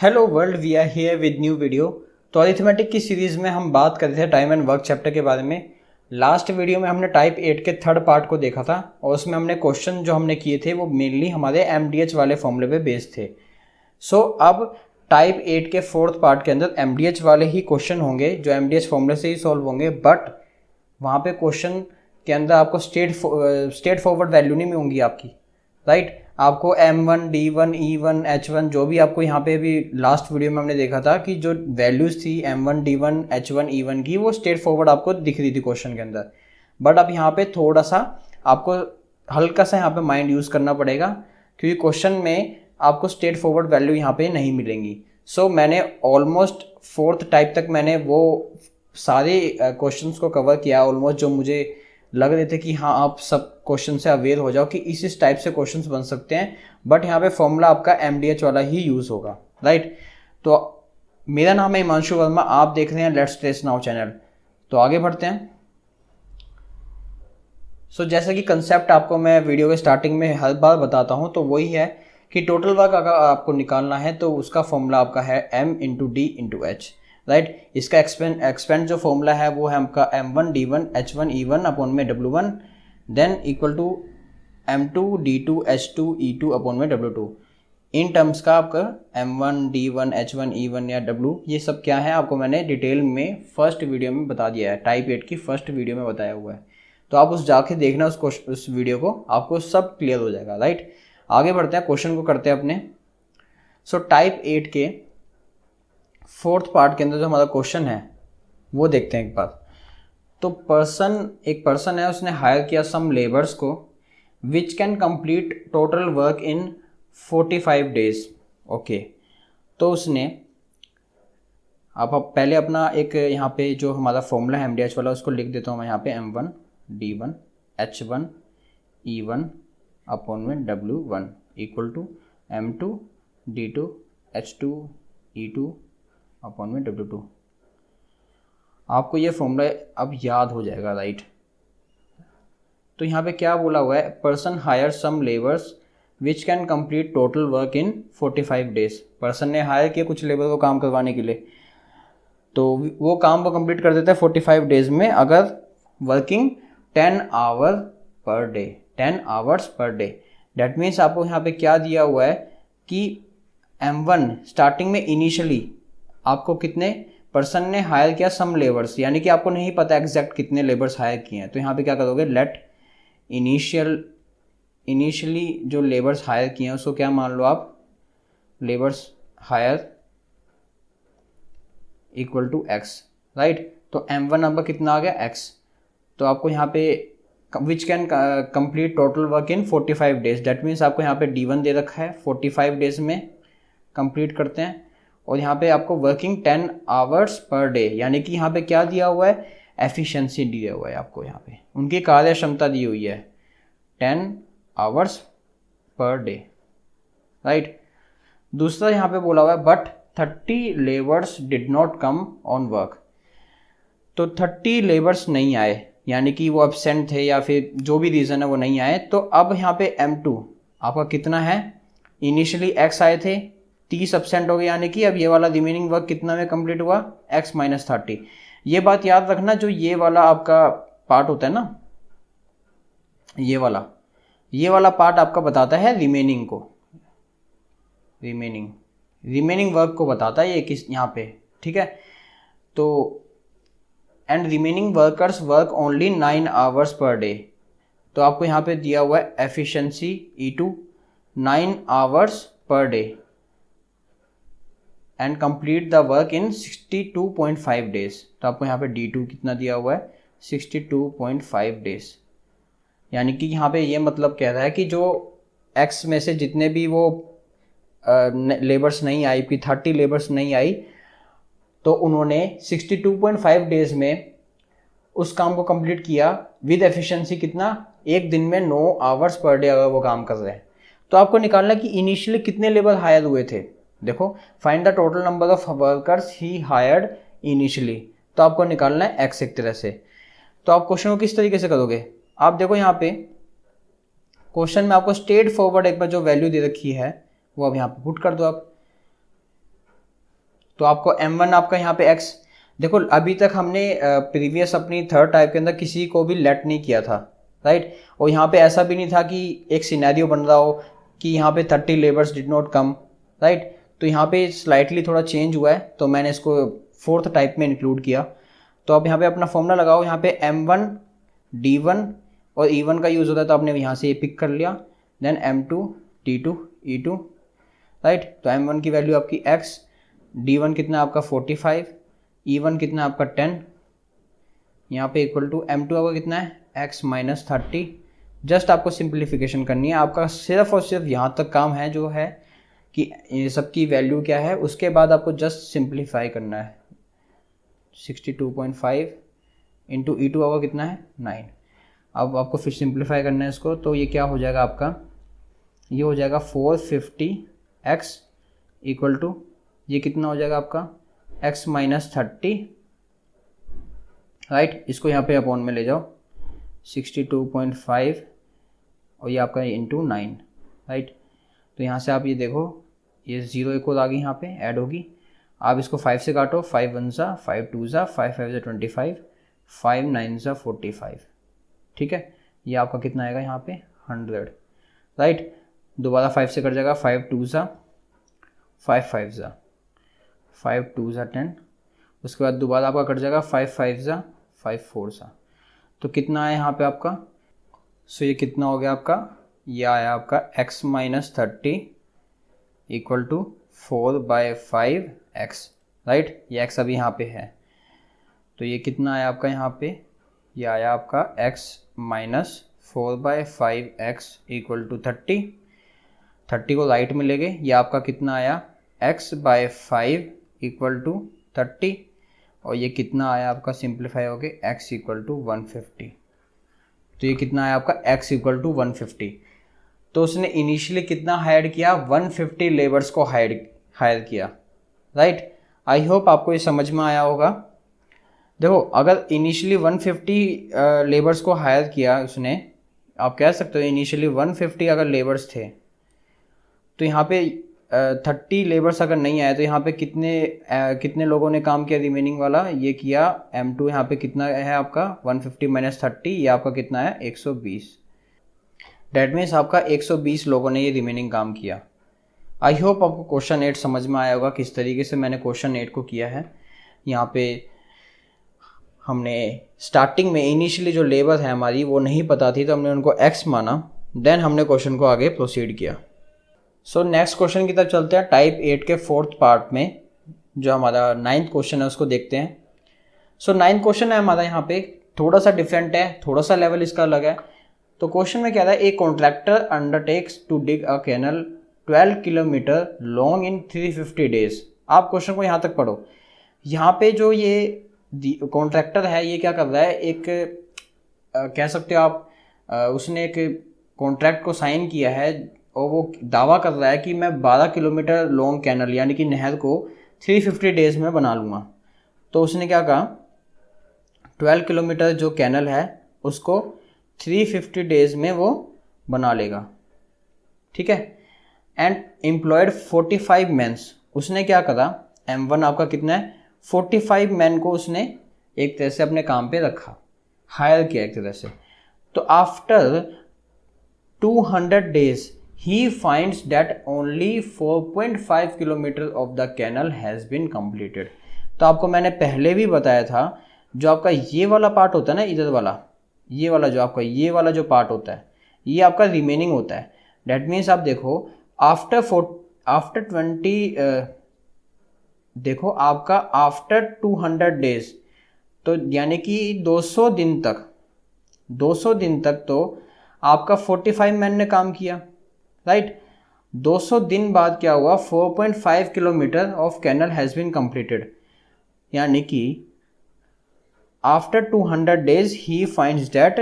Hello world, we are here with new video. तो arithmetic की series में हम बात कर रहे थे टाइम एंड वर्क चैप्टर के बारे में। लास्ट वीडियो में हमने टाइप 8 के थर्ड पार्ट को देखा था और उसमें हमने क्वेश्चन जो हमने किए थे वो मेनली हमारे MDH वाले फॉर्मूले पे बेस्ड थे। अब टाइप 8 के फोर्थ पार्ट के अंदर MDH वाले ही क्वेश्चन होंगे जो MDH फॉर्मूले से ही सॉल्व होंगे, बट वहाँ पे क्वेश्चन के अंदर आपको स्टेट फॉरवर्ड वैल्यू नहीं होंगी आपकी, राइट। आपको M1, D1, E1, H1 जो भी आपको यहाँ पे भी लास्ट वीडियो में हमने देखा था कि जो वैल्यूज़ थी M1, D1, H1, E1 की वो स्टेट फॉरवर्ड आपको दिख रही थी क्वेश्चन के अंदर। बट अब यहाँ पे थोड़ा सा आपको हल्का सा यहाँ पे माइंड यूज़ करना पड़ेगा क्योंकि क्वेश्चन में आपको स्टेट फॉरवर्ड वैल्यू यहाँ पे नहीं मिलेंगी। मैंने ऑलमोस्ट फोर्थ टाइप तक मैंने वो सारे क्वेश्चंस को कवर किया ऑलमोस्ट, जो मुझे लग रहे थे कि हाँ आप सब क्वेश्चन से अवेयर हो जाओ कि इस टाइप से क्वेश्चंस बन सकते हैं। बट यहाँ पे फॉर्मूला आपका MDH वाला ही यूज़ होगा, राइट। तो मेरा नाम है हिमांशु वर्मा, आप देख रहे हैं लेट्स ट्रेस नाउ चैनल। तो आगे बढ़ते हैं। जैसा कि कंसेप्ट आपको मैं वीडियो के स्टार्टिंग में हर बार बताता हूँ, तो वही है कि टोटल वर्क अगर आपको निकालना है तो उसका फॉर्मूला आपका है M×D×H, राइट। इसका एक्सपेंड जो फॉर्मूला है वो है आपका M1 D1 H1 E1 upon में W1 than equal to M2 D2 H2 E2 upon में W2। इन टर्म्स का आपका M1 D1 H1 E1 या W ये सब क्या है आपको मैंने डिटेल में फर्स्ट वीडियो में बता दिया है, टाइप 8 की फर्स्ट वीडियो में बताया हुआ है। तो आप उस जाके देखना उस वीडियो को, आपको सब क्लियर हो जाएगा, राइट। आगे बढ़ते हैं, क्वेश्चन को करते हैं अपने। टाइप 8 के फोर्थ पार्ट के अंदर जो हमारा क्वेश्चन है वो देखते हैं एक बार। तो एक पर्सन है, उसने हायर किया सम लेबर्स को विच can complete total work in 45 days. Okay, तो उसने आप पहले अपना एक यहाँ पे जो हमारा फॉर्मूला है MDH वाला उसको लिख देता हूँ मैं यहाँ पे M1 D1 H1 E1 upon में W1 equal to M2 D2 H2 E2 upon में W2। आपको ये फॉर्मूला अब याद हो जाएगा, राइट। तो यहाँ पे क्या बोला हुआ है, person hire some labours which can complete total work in 45 days. Person ने हायर किया कुछ लेबर को काम करवाने के लिए, तो वो काम को कंप्लीट कर देता है 45 डेज में अगर working 10 hour per day, 10 hours per day. That means आपको यहाँ पे क्या दिया हुआ है कि M1 स्टार्टिंग में इनिशियली आपको कितने पर्सन ने हायर किया सम लेबर्स, यानी कि आपको नहीं पता एग्जैक्ट कितने लेबर्स हायर किए हैं। तो यहाँ पे क्या करोगे, लेट इनिशियली जो लेबर्स हायर किए हैं उसको क्या मान लो आप, labours hire equal to X, right. तो M1 आपका कितना आ गया X। तो आपको यहाँ पे विच can complete total work in 45 days, date means आपको यहाँ पे D1 दे रखा है 45 डेज में कंप्लीट करते हैं। और यहाँ पे आपको वर्किंग 10 आवर्स पर डे, यानी कि यहाँ पे क्या दिया हुआ है, एफिशिएंसी दिया हुआ है आपको, यहाँ पे उनकी कार्य क्षमता दी हुई है 10 आवर्स पर डे, राइट। दूसरा यहाँ पे बोला हुआ है but 30 labours did not come on work. तो 30 लेबर्स नहीं आए, यानी कि वो एब्सेंट थे या फिर जो भी रीज़न है वो नहीं आए। तो अब यहाँ पे M2 आपका कितना है, इनिशियली X आए थे, 30 एब्सेंट हो गए, यानी कि अब ये वाला रिमेनिंग वर्क कितना में कंप्लीट हुआ, X - 30। ये बात याद रखना, जो ये वाला आपका पार्ट होता है ना, ये वाला पार्ट आपका बताता है रिमेनिंग को, रिमेनिंग वर्क को बताता है ये किस यहाँ पे, ठीक है। तो and remaining workers work only 9 hours per day. तो आपको यहाँ पे दिया हुआ है efficiency E2 9 hours per day and complete the work in 62.5 days. तो आपको यहाँ पे D2 कितना दिया हुआ है, 62.5 डेज। यानी कि यहाँ पे ये मतलब कह रहा है कि जो X में से जितने भी वो लेबर्स नहीं आई, 30 लेबर्स नहीं आई, तो उन्होंने 62.5 डेज में उस काम को कंप्लीट किया विद एफिशिएंसी कितना, एक दिन में 9 आवर्स पर डे अगर वो काम कर रहे हैं। तो आपको निकालना है कि इनिशियली कितने लेबर हायर हुए थे। देखो, find the total number of workers he hired initially. तो आपको निकालना है X एक तरह से। तो आप क्वेश्चन को किस तरीके से करोगे, आप देखो यहाँ पे क्वेश्चन में आपको स्ट्रेट फॉरवर्ड एक बार जो वैल्यू दे रखी है वो अब यहाँ पे पुट कर दो आप। तो आपको m1 आपका यहाँ पे x, देखो अभी तक हमने प्रीवियस अपनी थर्ड टाइप के अंदर किसी को भी लेट नहीं किया था, राइट। और यहाँ पे ऐसा भी नहीं था कि एक सिनेरियो बन रहा हो कि यहाँ पे 30 labours did not come, right. तो यहाँ पे स्लाइटली थोड़ा चेंज हुआ है, तो मैंने इसको फोर्थ टाइप में इंक्लूड किया। तो अब यहाँ पे अपना फॉर्मूला लगाओ, यहाँ पे m1 d1 और e1 का यूज़ होता है, तो आपने यहाँ से ये पिक कर लिया, then m2 d2 e2, right. तो m1 की वैल्यू आपकी x, d1 कितना आपका 45, e1 कितना आपका 10, यहाँ पे इक्वल टू m2 आपका कितना है x माइनस 30। जस्ट आपको सिंप्लीफिकेशन करनी है, आपका सिर्फ और सिर्फ यहाँ तक काम है जो है कि ये सबकी वैल्यू क्या है, उसके बाद आपको जस्ट सिंप्लीफाई करना है। 62.5 इंटू e2 होगा कितना है 9। अब आपको फिर सिंप्लीफाई करना है इसको, तो ये क्या हो जाएगा आपका, ये हो जाएगा 450x इक्वल टू ये कितना हो जाएगा आपका x माइनस 30, राइट। इसको यहाँ पे अपॉन में ले जाओ 62.5 और ये आपका इंटू 9, राइट। तो यहाँ से आप ये देखो ये 0 एक और आ गई, यहाँ पे ऐड होगी। आप इसको 5 से काटो, 5 1 सा 5 2 सा 5 5 सा 25 5 9 सा 45, ठीक है। ये आपका कितना आएगा यहाँ पे 100, राइट। दोबारा 5 से कट जाएगा, 5 2 सा 5 5 सा 5 2 सा 10, उसके बाद दोबारा आपका कट जाएगा 5 5 सा 5 4 सा। तो कितना आया यहाँ पे आपका, सो ये कितना हो गया आपका, ये आया आपका x minus 30 equal to 4/5x, right. ये x अभी यहाँ पे है, तो ये कितना आया आपका यहाँ पे, ये आया आपका x minus 4/5x equal to 30 को राइट में ले गए, ये आपका कितना आया x/5 इक्वल टू 30, और ये कितना आया आपका सिंप्लीफाई हो गया x इक्वल टू 150। तो ये कितना आया आपका x इक्वल टू 150। तो उसने इनिशियली कितना हायर किया, 150 लेबर्स को हायर किया, राइट। आई होप आपको ये समझ में आया होगा। देखो अगर इनिशियली 150 लेबर्स को हायर किया उसने, आप कह सकते हो इनिशियली 150 अगर लेबर्स थे, तो यहाँ पे 30 लेबर्स अगर नहीं आए तो यहाँ पे कितने लोगों ने काम किया, रिमेनिंग वाला ये किया m2, यहाँ पे कितना है आपका 150 माइनस 30, ये आपका कितना है 120। डैट मीन्स आपका 120 लोगों ने ये रिमेनिंग काम किया। आई होप आपको क्वेश्चन 8 समझ में आया होगा किस तरीके से मैंने क्वेश्चन 8 को किया है। यहाँ पे हमने स्टार्टिंग में इनिशियली जो लेबर है हमारी वो नहीं पता थी, तो हमने उनको x माना, देन हमने क्वेश्चन को आगे प्रोसीड किया। सो नेक्स्ट क्वेश्चन की तरफ चलते हैं, टाइप 8 के फोर्थ पार्ट में जो हमारा 9th क्वेश्चन है उसको देखते हैं। सो 9th क्वेश्चन है हमारा, यहाँ पे थोड़ा सा डिफरेंट है, थोड़ा सा लेवल इसका अलग है। तो क्वेश्चन में क्या था, a contractor undertakes to dig a canal 12 kilometre long in 350 days. आप क्वेश्चन को यहाँ तक पढ़ो। यहाँ पे जो ये कॉन्ट्रैक्टर है ये क्या कर रहा है, एक कह सकते हो आप, उसने एक कॉन्ट्रैक्ट को साइन किया है और वो दावा कर रहा है कि मैं 12 किलोमीटर लॉन्ग कैनल यानी कि नहर को 350 डेज में बना लूँगा। तो उसने क्या कहा, 12 किलोमीटर जो कैनल है उसको 350 डेज में वो बना लेगा, ठीक है। एंड एम्प्लॉयड 45 मैन्स, उसने क्या करा, M1 आपका कितना है 45 मैन को उसने एक तरह से अपने काम पे रखा, हायर किया एक तरह से। तो after 200 days he finds that only 4.5 kilometre of the canal has been completed. तो आपको मैंने पहले भी बताया था, जो आपका ये वाला पार्ट होता है ना, इधर वाला ये वाला जो आपका ये वाला जो पार्ट होता है ये आपका रिमेनिंग होता है। डैट मीन्स आप देखो आफ्टर 20 देखो आपका आफ्टर 200 डेज, तो यानी कि 200 दिन तक तो आपका 45 मैन ने काम किया, राइट। 200 दिन बाद क्या हुआ, 4.5 kilometre of canal has been completed, यानी कि after 200 days he finds that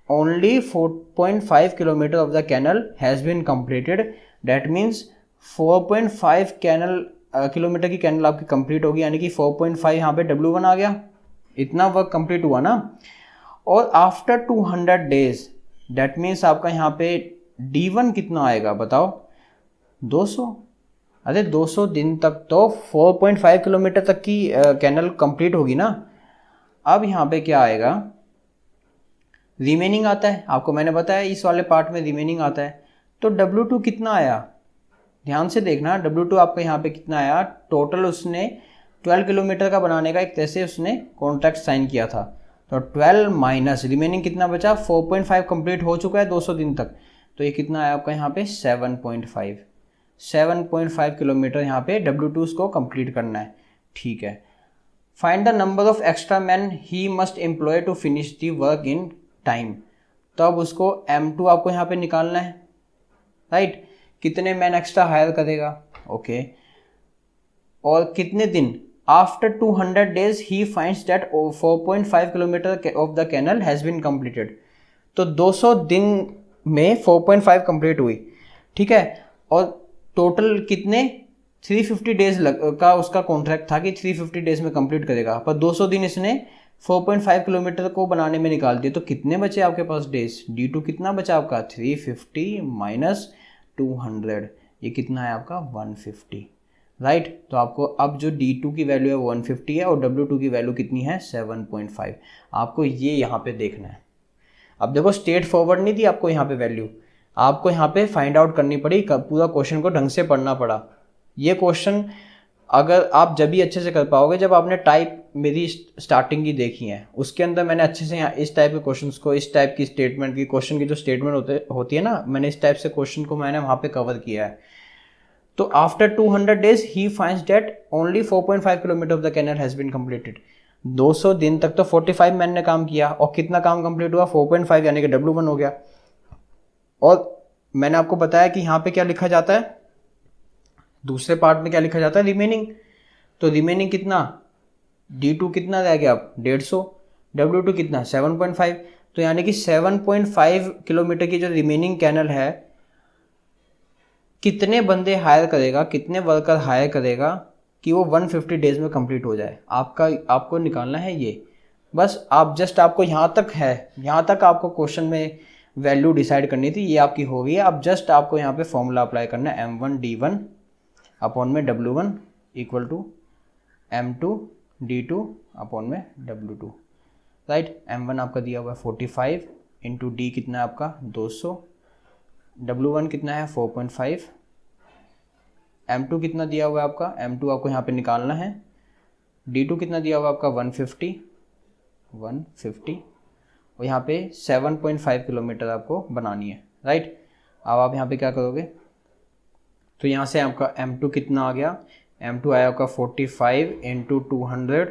only 4.5 kilometre of the canal has been completed. That means 4.5 kilometre की कैनल आपकी कंप्लीट होगी, यानी कि 4.5 यहाँ पे W1 आ गया, इतना वर्क कंप्लीट हुआ ना। और आफ्टर 200 डेज डैट मीन्स आपका यहाँ पे D1 कितना आएगा बताओ, 200, अरे 200 दिन तक तो 4.5 किलोमीटर तक की कैनल कंप्लीट होगी ना। अब यहाँ पे क्या आएगा, रिमेनिंग आता है, आपको मैंने बताया इस वाले पार्ट में रिमेनिंग आता है। तो W2 कितना आया, ध्यान से देखना, W2 आपका यहाँ पे कितना आया, टोटल उसने 12 किलोमीटर का बनाने का एक तरह से उसने कॉन्ट्रैक्ट साइन किया था। तो 12 माइनस रिमेनिंग कितना बचा, 4.5 कंप्लीट हो चुका है 200 दिन तक, तो ये कितना आया आपका यहाँ पे 7.5 किलोमीटर यहाँ पे W2 को कंप्लीट करना है। ठीक है, find the number of extra man he must employ to finish the work in time. तो अब उसको M2 आपको यहाँ पे निकालना है, राइट। कितने मैन एक्स्ट्रा हायर करेगा, ओके। और कितने दिन, after 200 days he finds that 4.5 kilometre of the canal has been completed. तो 200 दिन में 4.5 कंप्लीट हुई, ठीक है। और टोटल कितने 350 डेज का उसका कॉन्ट्रैक्ट था कि 350 डेज में कंप्लीट करेगा, पर 200 दिन इसने 4.5 किलोमीटर को बनाने में निकाल दिए। तो कितने बचे आपके पास डेज, D2 कितना बचा आपका 350 माइनस 200, ये कितना है आपका 150, राइट। तो आपको अब जो D2 की वैल्यू है 150 है और W2 की वैल्यू कितनी है 7.5। आपको ये यहाँ पे देखना है। अब देखो स्ट्रेट फॉरवर्ड नहीं थी आपको यहाँ पे वैल्यू, आपको यहाँ पे फाइंड आउट करनी पड़ी, पूरा क्वेश्चन को ढंग से पढ़ना पड़ा। ये क्वेश्चन अगर आप जब भी अच्छे से कर पाओगे जब आपने टाइप मेरी स्टार्टिंग की देखी है, उसके अंदर मैंने अच्छे से यहाँ इस टाइप के क्वेश्चंस को, इस टाइप की स्टेटमेंट की, क्वेश्चन की जो स्टेटमेंट होती है ना, मैंने इस टाइप से क्वेश्चन को मैंने वहाँ पे कवर किया है। तो after 200 days he finds that only 4.5 kilometre of the canal has been completed. 200 दिन तक तो 45 मैन ने काम किया और कितना काम कंप्लीट हुआ 4.5, यानी कि W1 हो गया। और मैंने आपको बताया कि यहाँ पे क्या लिखा जाता है, दूसरे पार्ट में क्या लिखा जाता है, रिमेनिंग। तो रिमेनिंग कितना, D2 कितना रह गया अब 150, W2 कितना 7.5। तो यानी कि 7.5 किलोमीटर की जो रिमेनिंग कैनल है, कितने बंदे हायर करेगा, कितने वर्कर हायर करेगा कि वो 150 डेज में कंप्लीट हो जाए, आपको निकालना है ये। बस आप जस्ट आपको यहाँ तक है, यहाँ तक आपको क्वेश्चन में वैल्यू डिसाइड करनी थी, ये आपकी हो गई है। अब जस्ट आपको यहाँ पे फॉर्मूला अप्लाई करना है, M1D1 अपॉन में W1 equal to M2 D2 upon में W2, राइट। M1 आपका दिया हुआ है 45 इंटू D कितना है आपका 200, W1 कितना है 4.5, M2 कितना दिया हुआ है आपका, M2 आपको यहाँ पे निकालना है, D2 कितना दिया हुआ है आपका 150 और यहाँ पे 7.5 किलोमीटर आपको बनानी है, राइट। अब आप यहाँ पे क्या करोगे, तो यहाँ से आपका M2 कितना आ गया, M2 आया आपका 45 इंटू 200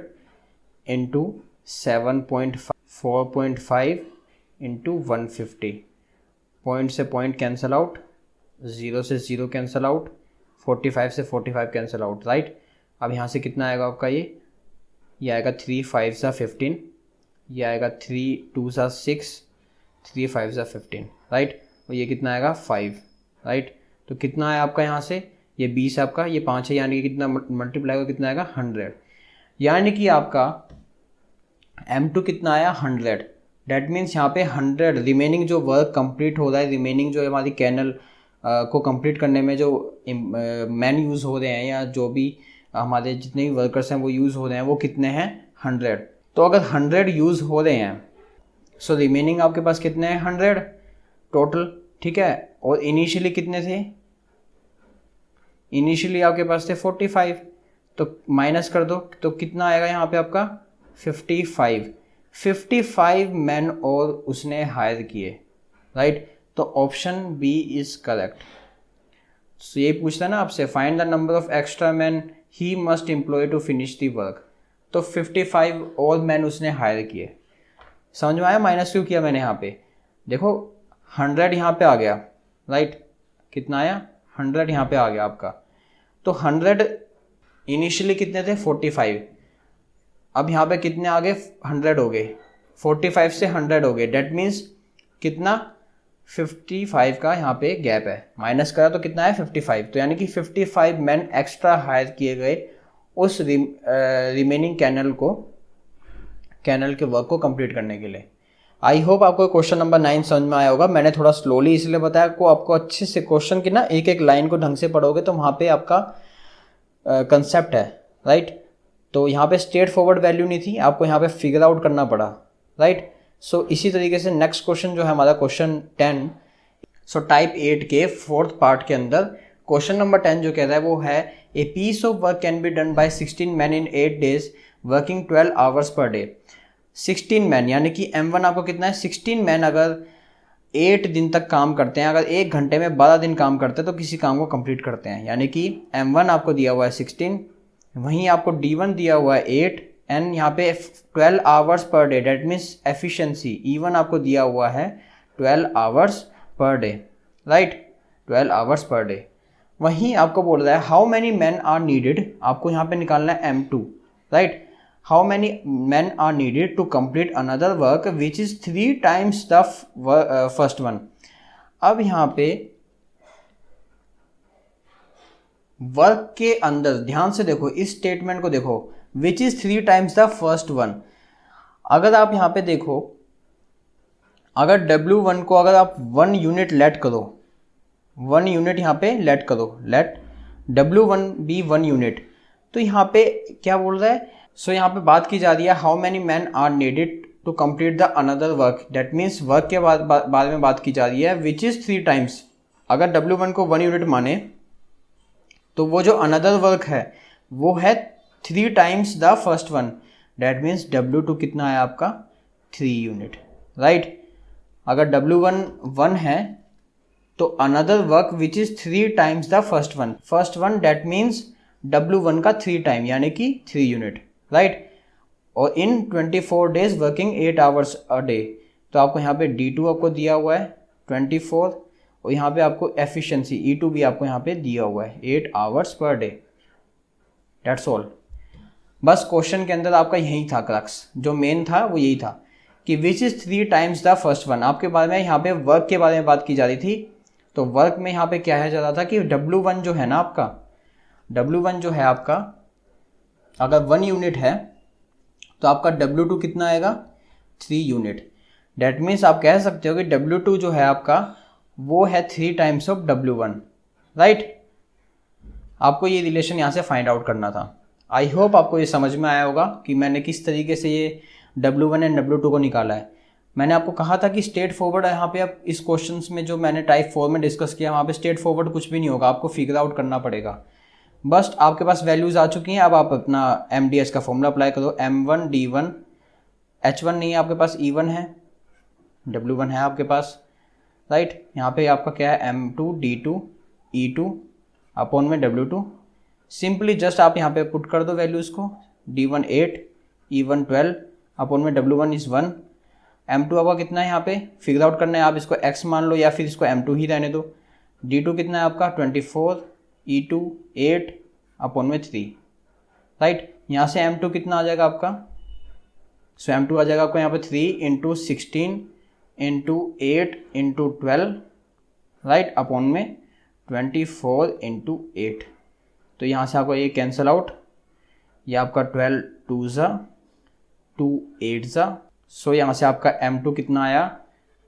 इंटू 7.5 4.5 इंटू 150, पॉइंट से पॉइंट कैंसिल आउट, 0 से 0 कैंसिल आउट, 45 से 45 कैंसिल आउट, राइट। अब यहाँ से कितना आएगा आपका, ये आएगा 3 5 सा 15, ये आएगा 3 2 सा 6, 3 5 सा 15, राइट। और ये कितना आएगा 5, राइट। तो कितना है आपका यहाँ से, ये 20 आपका, ये 5 है, यानी कि कितना मल्टीप्लाई होगा, कितना आएगा 100, यानी कि आपका M2 कितना आया 100। डैट मीन्स यहाँ पे 100 रिमेनिंग जो वर्क कंप्लीट हो रहा है, रिमेनिंग जो हमारी कैनल को कंप्लीट करने में जो मैन यूज़ हो रहे हैं या जो भी हमारे जितने भी वर्कर्स हैं वो यूज़ हो रहे हैं, वो कितने हैं 100। तो अगर 100 यूज़ हो रहे हैं, सो रिमेनिंग आपके पास कितने हैं 100 टोटल, ठीक है। और इनिशियली कितने थे, इनिशियली आपके पास थे 45, तो माइनस कर दो तो कितना आएगा यहाँ पे आपका 55 मैन और उसने हायर किए, राइट। तो option B is correct. So ये पूछता है ना आपसे, find the number of extra man he must employ to finish the work. तो 55 और मैन उसने हायर किए। समझ में आया माइनस क्यों किया मैंने यहाँ पे, देखो 100 यहाँ पे आ गया, राइट। कितना आया 100 यहाँ पे आ गया आपका। तो 100 इनिशियली कितने थे 45, अब यहाँ पे कितने आ गए 100 हो गए, 45 से 100 हो गए। डेट मीन्स कितना 55 का यहाँ पे गैप है, माइनस करा तो कितना है 55। तो यानी कि 55 मैन एक्स्ट्रा हायर किए गए उस रिमेनिंग कैनल के वर्क को कंप्लीट करने के लिए। आई होप आपको क्वेश्चन नंबर 9 समझ में आया होगा। मैंने थोड़ा स्लोली इसलिए बताया को आपको अच्छे से क्वेश्चन की ना एक एक लाइन को ढंग से पढ़ोगे तो वहाँ पे आपका कंसेप्ट है, राइट। तो यहाँ पे स्ट्रेट फॉरवर्ड वैल्यू नहीं थी, आपको यहाँ पे फिगर आउट करना पड़ा, राइट। सो इसी तरीके से नेक्स्ट क्वेश्चन जो है हमारा क्वेश्चन 10, सो टाइप 8 के 4th पार्ट के अंदर क्वेश्चन नंबर 10 जो कह रहा है वो है a piece of work can be done by 16 man in 8 days working 12 hours per day. 16 man यानी कि M1 आपको कितना है, 16 मैन अगर 8 दिन तक काम करते हैं, अगर 1 घंटे में 12 दिन काम करते हैं तो किसी काम को कंप्लीट करते हैं। यानी कि M1 आपको दिया हुआ है 16, वहीं आपको D1 दिया हुआ है 8 एंड यहाँ पे 12 hours per day, that means efficiency E1 आपको दिया हुआ है 12 hours per day, right, 12 hours per day. वहीं आपको बोल रहा है how many man are needed, आपको यहाँ पे निकालना है M2, right. How many man are needed to complete another work which is 3 times the first one. अब यहाँ पे वर्क के अंदर ध्यान से देखो, इस स्टेटमेंट को देखो, विच is 3 times the first one. अगर आप यहाँ पे देखो, अगर W1 को अगर आप 1 यूनिट लेट करो, 1 यूनिट यहाँ पे लेट करो, लेट W1 बी 1 यूनिट, तो यहाँ पे क्या बोल रहा है, सो यहाँ पे बात की जा रही है how many man are needed to complete the another work, that means work के बारे में बात की जा रही है विच इज़ 3 times। अगर W1 को 1 यूनिट माने तो वो जो अनदर वर्क है वो है 3 times the first one, that means W2 कितना है आपका 3 यूनिट, राइट। अगर W1 1 है तो another work which is 3 times the first one that means W1 का 3 टाइम यानी कि 3 यूनिट, राइट। और इन 24 days working 8 hours a day, तो आपको यहाँ पे D2 आपको दिया हुआ है 24 और यहाँ पे आपको एफिशिएंसी E2 भी आपको यहाँ पे दिया हुआ है 8 hours per day, that's all. बस क्वेश्चन के अंदर आपका यही था क्रक्स, जो मेन था वो यही था कि which is 3 times the first one. आपके बारे में यहाँ पे वर्क के बारे में बात की जा रही थी, तो वर्क में यहाँ पे क्या है जा रहा था कि W1 जो है ना आपका, W1 जो है आपका अगर 1 यूनिट है तो आपका W2 कितना आएगा 3 यूनिट, डेट मीन्स आप कह सकते हो कि W2 जो है आपका वो है 3 times ऑफ W1, राइट। आपको ये रिलेशन यहाँ से फाइंड आउट करना था। आई होप आपको ये समझ में आया होगा कि मैंने किस तरीके से ये W1 एंड W2 को निकाला है। मैंने आपको कहा था कि स्ट्रेट फॉरवर्ड यहाँ पे आप इस क्वेश्चंस में जो मैंने टाइप 4 में डिस्कस किया वहाँ पे स्ट्रेट फॉरवर्ड कुछ भी नहीं होगा, आपको फिगर आउट करना पड़ेगा। बस आपके पास वैल्यूज़ आ चुकी हैं, अब आप अपना MDS का फॉर्मूला अप्लाई करो, M1 D1 H1 नहीं है आपके पास, E1 है, W1 है आपके पास, राइट। यहाँ पे आपका क्या है M2 D2 E2 अपॉन में W2। सिंपली जस्ट आप यहाँ पे पुट कर दो वैल्यूज़ को, D1 8 E1 12 अपॉन में W1 इज़ 1। M2 आपका कितना है यहाँ पे फिगर आउट करना है, आप इसको X मान लो या फिर इसको M2 ही रहने दो। D2 कितना है आपका 24 E2 8 अपॉन में 3, राइट। यहाँ से M2 कितना आ जाएगा आपका, सो M2 आ जाएगा आपको यहाँ पे 3 into 16 into 8 into 12, right, upon में 24 इंटू 8। तो यहाँ से आपको ये कैंसिल आउट, ये आपका 12 2 ज़ा 2 8 ज़ा, सो यहाँ से आपका M2 कितना आया,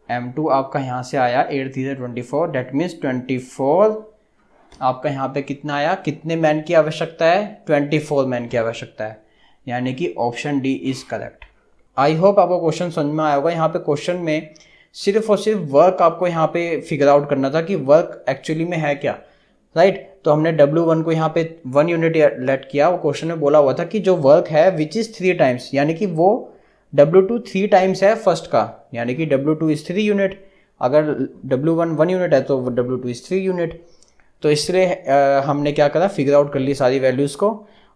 M2 आपका यहाँ से आया 8 3 24, डेट मीन्स 24 आपका यहाँ पे कितना आया, कितने मैन की आवश्यकता है 24 मैन की आवश्यकता है, यानी कि option D is correct. I hope आपको क्वेश्चन समझ में आया होगा। यहाँ पे क्वेश्चन में सिर्फ और सिर्फ वर्क आपको यहाँ पे फिगर आउट करना था कि वर्क एक्चुअली में है क्या, राइट। तो हमने W1 को यहाँ पे 1 यूनिट लेट किया, वो क्वेश्चन में बोला हुआ था कि जो वर्क है विच इज़ 3 times, यानी कि वो W2 3 times है फर्स्ट का, यानी कि W2 इज़ 3 यूनिट। अगर W1 1 यूनिट है तो W2 इज़ 3 यूनिट। तो इसलिए हमने क्या करा, फिगर आउट कर ली सारी वैल्यूज़ को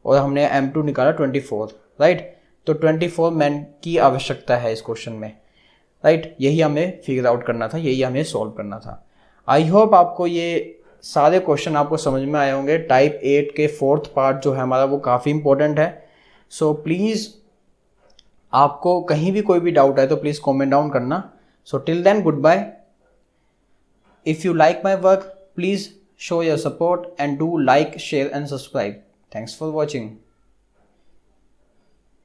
और हमने M2 निकाला 24, राइट। तो 24 मैन की आवश्यकता है इस क्वेश्चन में, राइट। यही हमें फिगर आउट करना था, यही हमें सॉल्व करना था। आई होप आपको ये सारे क्वेश्चन आपको समझ में आए होंगे। टाइप 8 के 4th पार्ट जो है हमारा वो काफ़ी इंपॉर्टेंट है। सो प्लीज़ आपको कहीं भी कोई भी डाउट है तो प्लीज़ कमेंट डाउन करना। So till then good bye. If you like my work please show your support and do like, share and subscribe. Thanks for watching.